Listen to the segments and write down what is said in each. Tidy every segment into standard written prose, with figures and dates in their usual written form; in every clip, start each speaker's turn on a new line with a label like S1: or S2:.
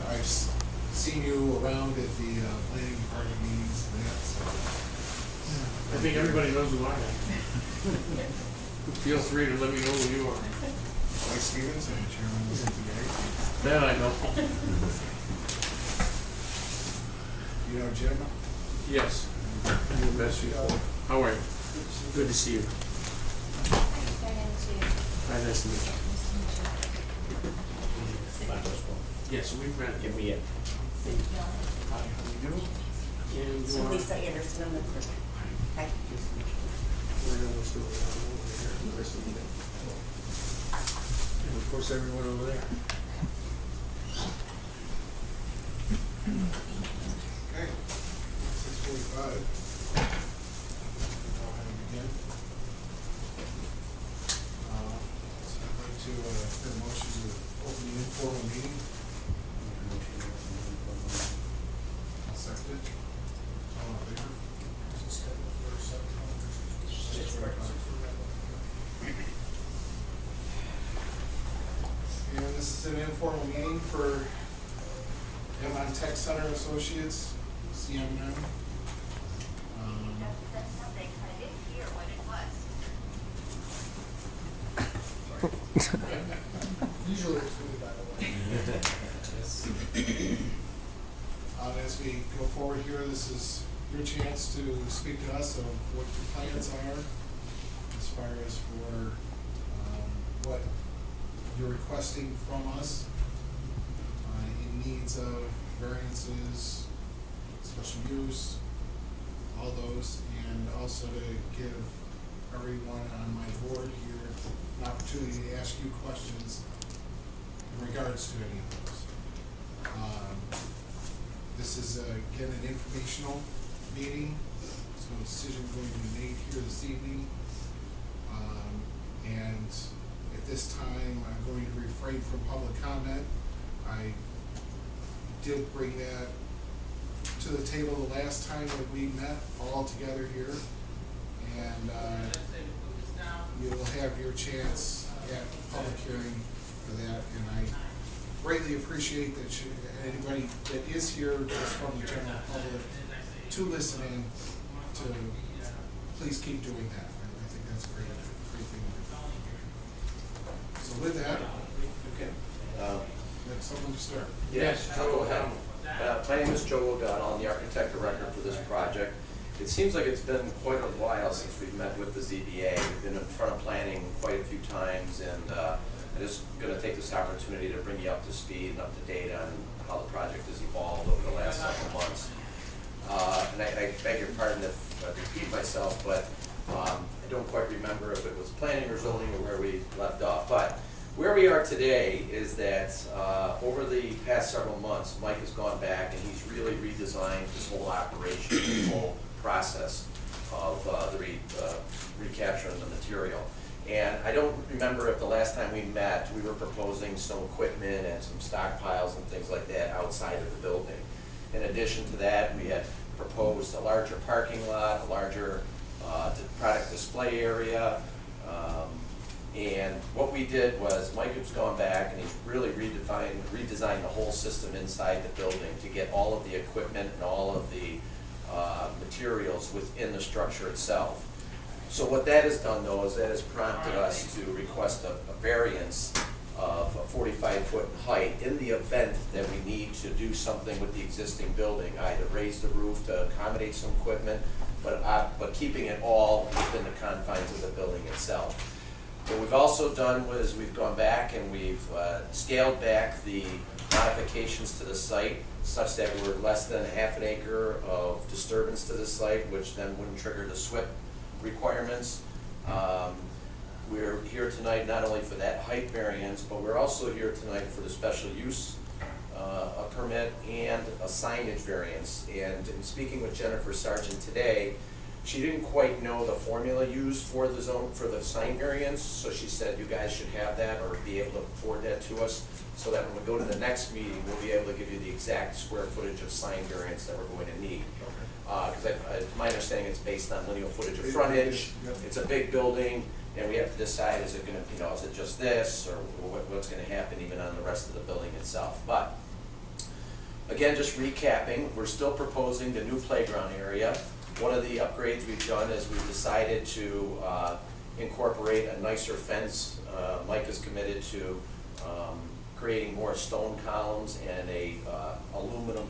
S1: I've seen you around at the planning department meetings and that, so.
S2: I think everybody knows who I am. Feel free to let me know who you are.
S1: Mike Stevens, I'm chairman of the CPA.
S2: That I know.
S1: You know Jim?
S2: Yes. I'm the best you. How are you? Good to see you. Hi, nice to meet you. Yes, we've met.
S3: Give me it.
S2: Hi, how do you do? And you
S4: So
S2: are.
S4: Lisa Anderson, I'm the clerk. Hi.
S2: We're gonna still over here the rest of the day. And of course, everyone over there.
S1: Okay, 6:45. I'll have him again. So I'd like to get a motion to open the informal meeting. I'll second it. All in favor? And this is an informal meeting for Avon Tech Center Associates, CM&M.
S5: That's something, I didn't hear what it was.
S1: Usually it's me, by the way. As we go forward here, this is your chance to speak to us of what your plans are as far as for what you're requesting from us in needs of variances, special use, all those, and also to give everyone on my board here an opportunity to ask you questions in regards to any of those. This is, again, an informational meeting. There's no decision going to be made here this evening. And at this time, I'm going to refrain from public comment. I did bring that to the table the last time that we met all together here. And you'll have your chance at public hearing for that. And I greatly appreciate that anybody that is here just from the general public to listen in, to please keep doing that. I think that's a great thing to do. So with that,
S3: Okay.
S1: that's someone to start.
S2: Yes,
S3: I'll go ahead.
S2: O'Donnell.
S3: My name is Joe O'Donnell. I'm the architect of record for this project. It seems like it's been quite a while since we've met with the ZBA. We've been in front of planning quite a few times, and I'm just going to take this opportunity to bring you up to speed and up to date on how the project has evolved over the last several months. And I beg your pardon if I repeat myself, but I don't quite remember if it was planning or zoning or where we left off. But where we are today is that over the past several months, Mike has gone back and he's really redesigned this whole operation, this whole process of recapturing the material. And I don't remember if the last time we met, we were proposing some equipment and some stockpiles and things like that outside of the building. In addition to that, we had proposed a larger parking lot, a larger product display area. And what we did was Mike has gone back and he's really redesigned the whole system inside the building to get all of the equipment and all of the materials within the structure itself. So what that has done, though, is that has prompted us to request a variance of 45 foot in height in the event that we need to do something with the existing building, either raise the roof to accommodate some equipment, but keeping it all within the confines of the building itself. What we've also done was we've gone back and we've scaled back the modifications to the site such that we're less than half an acre of disturbance to the site, which then wouldn't trigger the SWIP requirements. We're here tonight not only for that height variance, but we're also here tonight for the special use a permit and a signage variance. And in speaking with Jennifer Sargent today, she didn't quite know the formula used for the sign variance, so she said you guys should have that or be able to forward that to us, so that when we go to the next meeting, we'll be able to give you the exact square footage of sign variance that we're going to need. Because my understanding it's based on lineal footage of frontage. It's a big building, and we have to decide, is it going to, is it just this, or what's going to happen even on the rest of the building itself. But Again, just recapping, we're still proposing the new playground area. One of the upgrades we've done is we've decided to incorporate a nicer fence. Mike is committed to creating more stone columns and a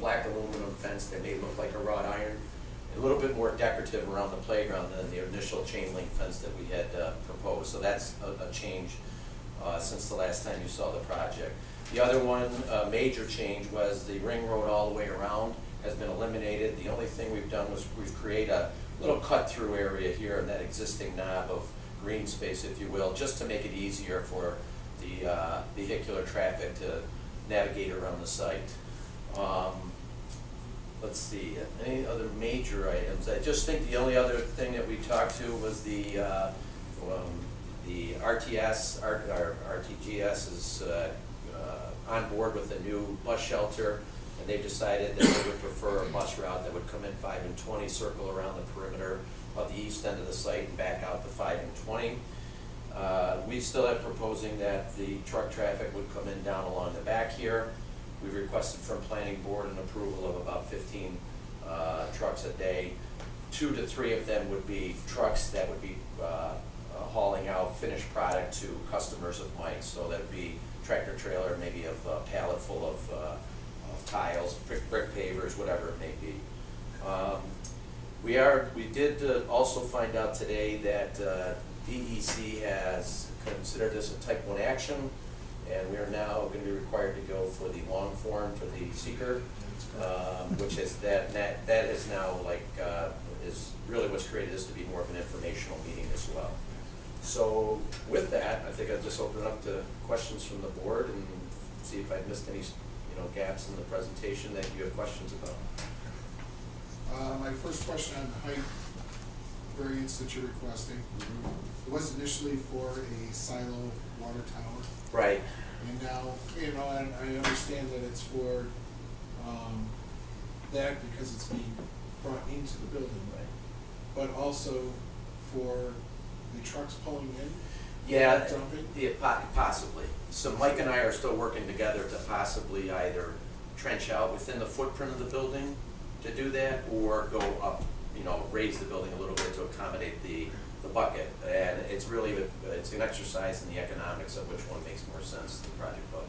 S3: black aluminum fence that may look like a wrought iron. A little bit more decorative around the playground than the initial chain link fence that we had proposed. So that's a change since the last time you saw the project. The other one, major change, was the ring road all the way around has been eliminated. The only thing we've done was we've created a little cut-through area here in that existing knob of green space, if you will, just to make it easier for the vehicular traffic to navigate around the site. Let's see, any other major items? I just think the only other thing that we talked to was the RTS, our RTGS is on board with a new bus shelter, and they've decided that they would prefer a bus route that would come in 5 and 20, circle around the perimeter of the east end of the site and back out to 5 and 20. We still are proposing that the truck traffic would come in down along the back here. We've requested from planning board an approval of about 15 trucks a day. 2 to 3 of them would be trucks that would be hauling out finished product to customers of Mike's. So that would be tractor trailer, maybe of a pallet full of tiles, brick pavers, whatever it may be. We did also find out today that DEC has considered this a type 1 action, and we are now going to be required to go for the long form for the seeker, which is that is now is really what's created this to be more of an informational meeting as well. So with that, I think I'll just open it up to questions from the board and see if I missed any gaps in the presentation that you have questions about.
S1: My first question on the height variance that you're requesting, it was initially for a silo water tower.
S3: Right.
S1: And now, and I understand that it's for that because it's being brought into the building, right? But also for the trucks pulling in?
S3: Yeah,
S1: Dumping?
S3: yeah, possibly. So Mike and I are still working together to possibly either trench out within the footprint of the building to do that, or go up, raise the building a little bit to accommodate the bucket. And it's really, it's an exercise in the economics of which one makes more sense to the project budget.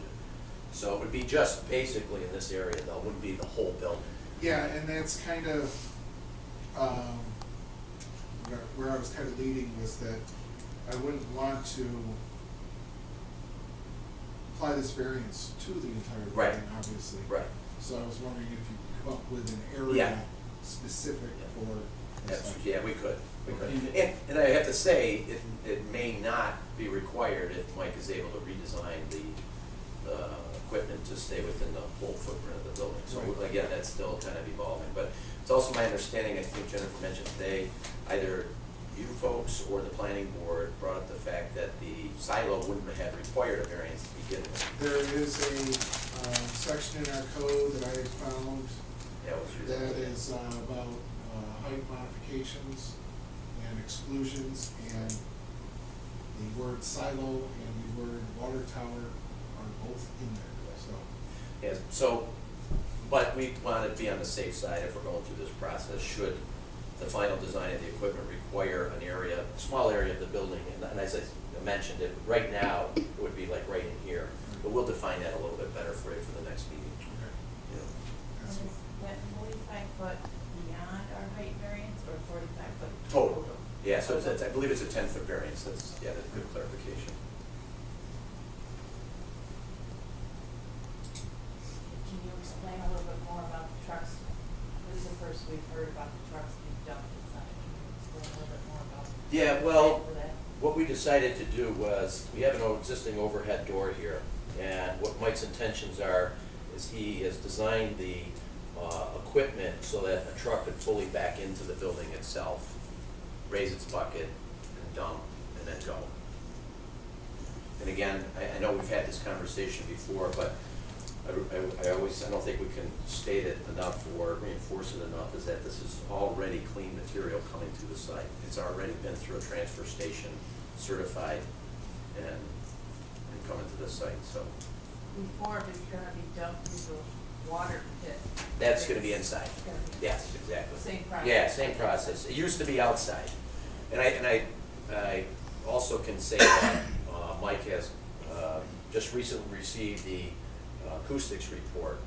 S3: So it would be just basically in this area though, it wouldn't be the whole building.
S1: Yeah, and that's kind of, where I was kind of leading was that I wouldn't want to apply this variance to the entire building,
S3: Right.
S1: obviously.
S3: Right.
S1: So I was wondering if you could come up with an area
S3: Yeah.
S1: specific for this.
S3: That's, yeah, we could. And I have to say, it may not be required if Mike is able to redesign the equipment to stay within the whole footprint of the building. So
S1: Right.
S3: again, that's still kind of evolving. But it's also my understanding, I think Jennifer mentioned today, either you folks or the planning board brought up the fact that the silo wouldn't have required a variance to begin with.
S1: There is a section in our code that I found that is about height modifications and exclusions, and the word silo and the word water tower are both in there, so.
S3: Yes, so, but we want to be on the safe side if we're going through this process, should the final design of the equipment require an area, a small area of the building, and as I mentioned, right now, it would be like right in here, but we'll define that a little bit better for you for the next meeting.
S1: Okay.
S3: Yeah.
S1: That's
S4: And is that 45 foot beyond our height variance or 45 foot?
S3: Total. Yeah, so it's, I believe it's a 10-foot variance, that's a good clarification.
S4: Can you explain a little bit more about the trucks? This is the first we've heard about the trucks being dumped inside. Can you explain a little bit more about?
S3: Yeah, well,
S4: for that?
S3: what we decided to do was, we have an existing overhead door here, and what Mike's intentions are, is he has designed the equipment so that a truck could fully back into the building itself, raise its bucket, and dump, and then go. And again, I know we've had this conversation before, but I don't think we can state it enough or reinforce it enough, is that this is already clean material coming to the site. It's already been through a transfer station, certified, and coming to the site, so.
S4: Before it was gonna be dumped into a water pit
S3: That's gonna be inside.
S4: It's gonna be
S3: Yes, exactly.
S4: Same process.
S3: Yeah, same process. It used to be outside. And I also can say that Mike has just recently received the acoustics report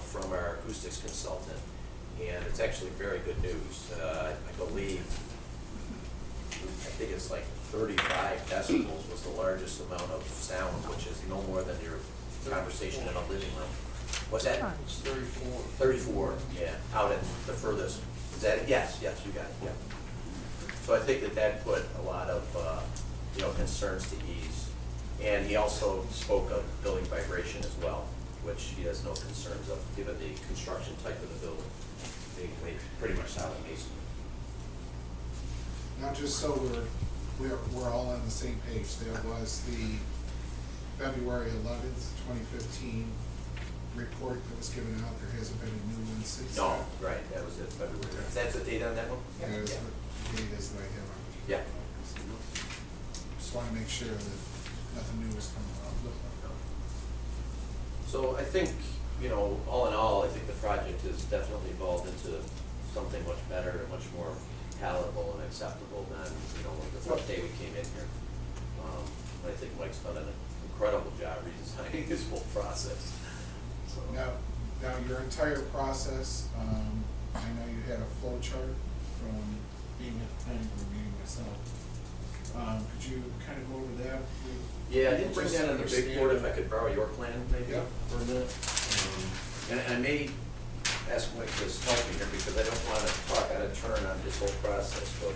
S3: from our acoustics consultant. And it's actually very good news. I believe, I think it's like 35 decibels was the largest amount of sound, which is no more than your conversation in a living room. What's that?
S2: It's 34.
S3: 34, yeah, out at the furthest. Is that it? Yes, you got it, yeah. So I think that put a lot of, concerns to ease. And he also spoke of building vibration as well, which he has no concerns of, given the construction type of the building. They pretty much solid masonry.
S1: Now, just so we're all on the same page, there was the February 11th, 2015 report that was given out. There hasn't been a new one since.
S3: No, right, that was it, February. Is that the date on that one?
S1: That is what the date is that I have on.
S3: Yeah.
S1: Just want to make sure that nothing new is coming out.
S3: So I think, all in all, I think the project has definitely evolved into something much better and much more palatable and acceptable than, the first day we came in here. I think Mike's done an incredible job redesigning this whole process. So,
S1: Now, your entire process, I know you had a flow chart from being at the planning board meeting myself. Could you kind of go over that?
S3: yeah, I didn't bring
S1: Just
S3: that on the big board. If I could borrow your plan, maybe,
S1: Yep.
S3: for a minute. And I may ask Mike to help me here because I don't want to talk out of turn on this whole process, but,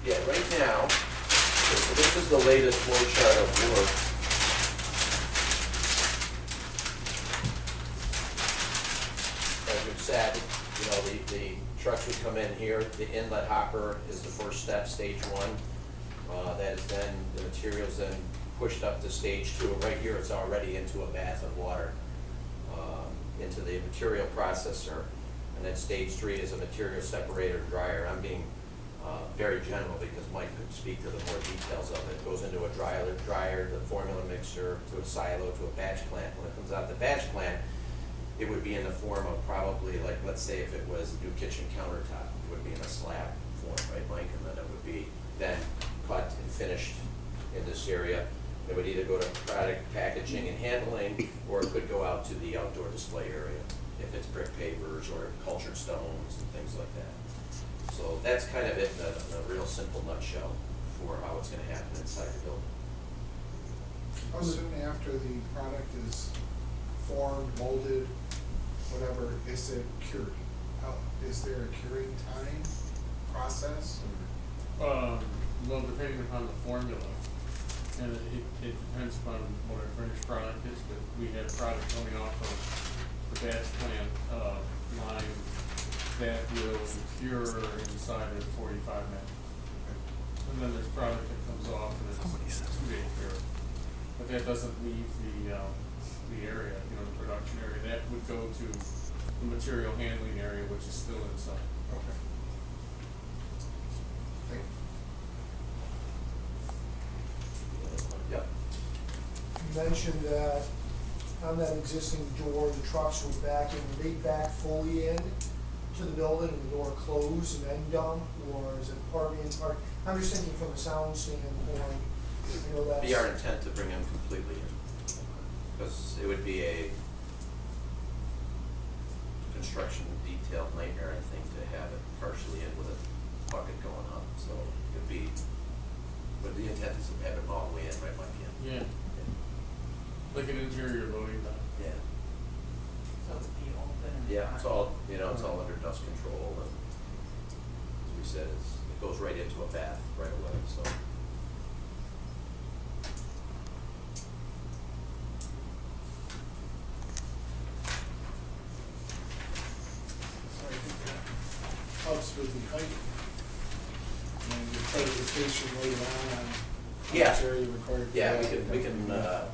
S3: yeah, right now, so this is the latest flow chart of work. As we've said, the trucks would come in here, the inlet hopper is the first step, stage one. That is then, the material's then pushed up to stage two, and right here it's already into a bath of water, into the material processor. And then stage three is a material separator dryer. I'm being very general because Mike could speak to the more details of it. It goes into a dryer, the formula mixer, to a silo, to a batch plant. When it comes out the batch plant, it would be in the form of probably, like, let's say if it was a new kitchen countertop, it would be in a slab form, right, Mike? And then it would be then cut and finished in this area. It would either go to product packaging and handling, or it could go out to the outdoor display area, if it's brick pavers or cultured stones and things like that. So that's kind of it in a real simple nutshell for how it's gonna happen inside the building.
S1: How soon after the product is formed, molded, whatever, is it cured? Is there a curing time process?
S2: Well, depending upon the formula, and it depends upon what our finished product is, but we have product coming off of the batch plant line that will cure inside of 45 minutes. And then there's product that comes off and it's 2-day cure. But that doesn't leave the area, the production area. That would go to the material handling area, which is still inside.
S1: Okay. Thank you.
S3: Yep.
S6: You mentioned that on that existing door, the trucks were backing, were they back fully in to the building and the door closed and then dumped, or is it part in, part? I'm just thinking from a sound standpoint, that's.
S3: Be our intent to bring them completely in, because it would be a construction detailed nightmare, I think, to have it partially in with a bucket going up, so it'd be, but the intent is to have it all the way in, right, Mike?
S2: Yeah. Like an interior loading dock.
S3: Yeah.
S4: So it'd be open and.
S3: Yeah, it's all, it's all under dust control, and as we said, it goes right into a bath right away, so.
S1: So I think that helps with the height. And your clarification later on
S3: Yeah.
S1: how much area required. for
S3: Yeah,
S1: that.
S3: we can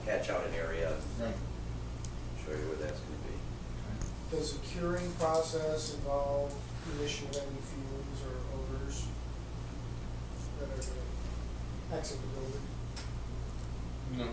S3: hatch out an area,
S1: Right.
S3: show you where that's gonna be.
S6: Does the curing process involve emission of any fumes or odors that are gonna exit the building?
S2: No.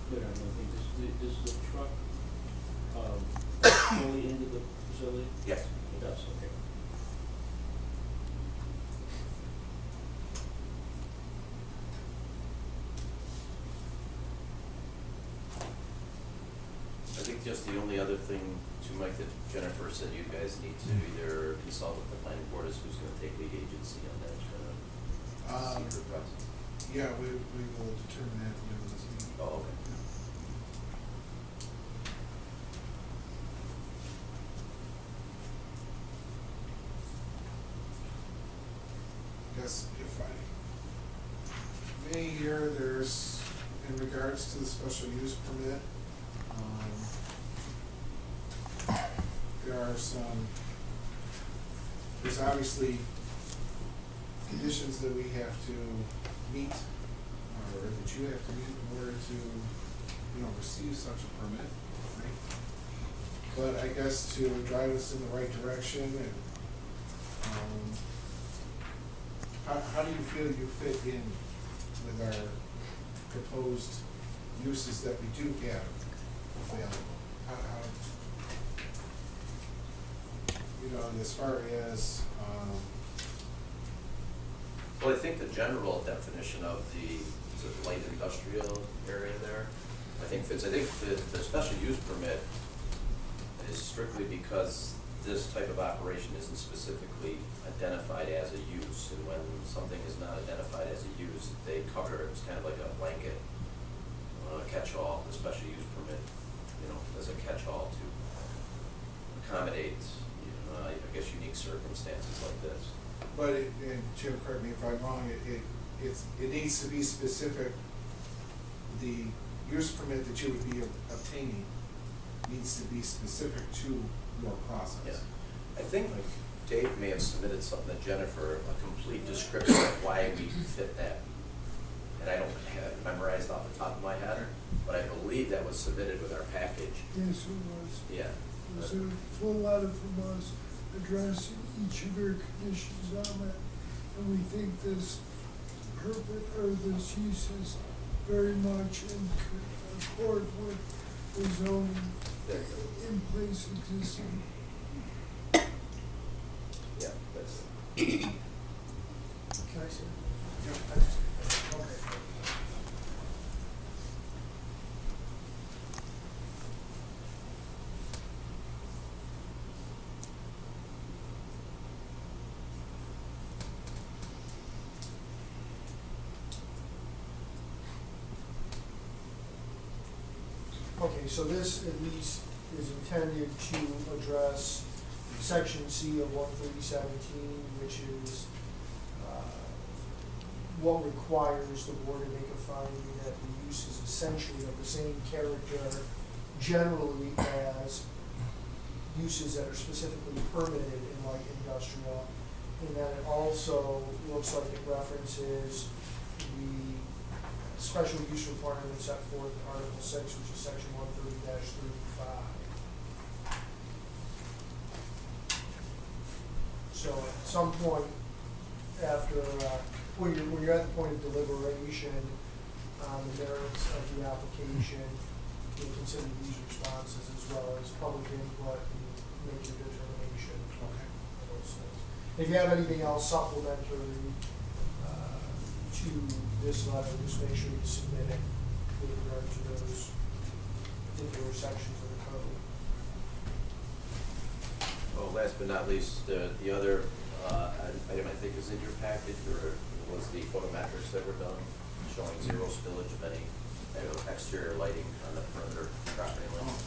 S7: clear on one thing, does the truck, fully into the facility?
S3: Yes.
S7: It does, okay.
S3: I think just the only other thing to Mike that Jennifer said you guys need to either consult with the planning board is who's gonna take lead agency on that, secret process.
S1: Yeah, we will determine that at the end of this meeting.
S3: Oh, okay.
S1: Guess if I may here, there's, in regards to the special use permit, there are there's obviously conditions that we have to meet, or that you have to meet in order to, receive such a permit, right? But I guess to drive us in the right direction and, how do you feel you fit in with our proposed uses that we do have available? How as far as,
S3: Well, I think the general definition of the light industrial area there, I think fits. I think the special use permit is strictly because this type of operation isn't specifically identified as a use, and when something is not identified as a use, they cover it. It's kind of like a blanket catch-all, the special use permit, as a catch-all to accommodate, I guess, unique circumstances like this.
S1: but and Jim, correct me if I'm wrong, it needs to be specific. The use permit that you would be obtaining needs to be specific to your process.
S3: Yeah. I think Dave may have submitted something to Jennifer, a complete description of why we fit that. And I don't have it memorized off the top of my head, but I believe that was submitted with our package.
S8: Yes, it was.
S3: Yeah.
S8: There's a full letter from us addressing each of your conditions on that. And we think this this use is very much in accord with the zoning in place existing.
S3: Yeah, that's it.
S6: Can I say?
S1: Yep.
S6: Okay. Okay, so this at least is intended to address section C of 13017, which is what requires the board to make a finding that the use is essentially of the same character generally as uses that are specifically permitted in light industrial. And then it also looks like it references the special use requirements set forth in Article 6, which is section 130-35. So at some point after, when you're at the point of deliberation on the merits of the application, you'll consider these responses as well as public input and make your determination.
S1: Okay.
S6: On those things. If you have anything else supplementary to this letter, just make sure you submit it with regard to those particular sections of the code.
S3: Oh, last but not least, the other item I think is in your package, or was the photometrics that were done, showing zero spillage of any exterior lighting on the perimeter property line.
S1: Oh.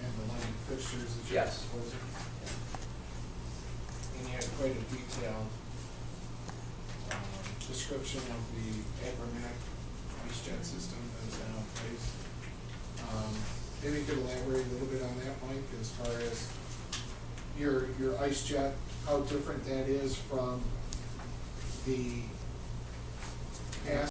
S1: And the lighting fixtures that you're
S3: Yes.
S1: proposing. And you had quite a detailed description of the Agromac ice jet system that is now in place. Maybe you could elaborate a little bit on that, Mike, as far as your ice jet, how different that is from the gas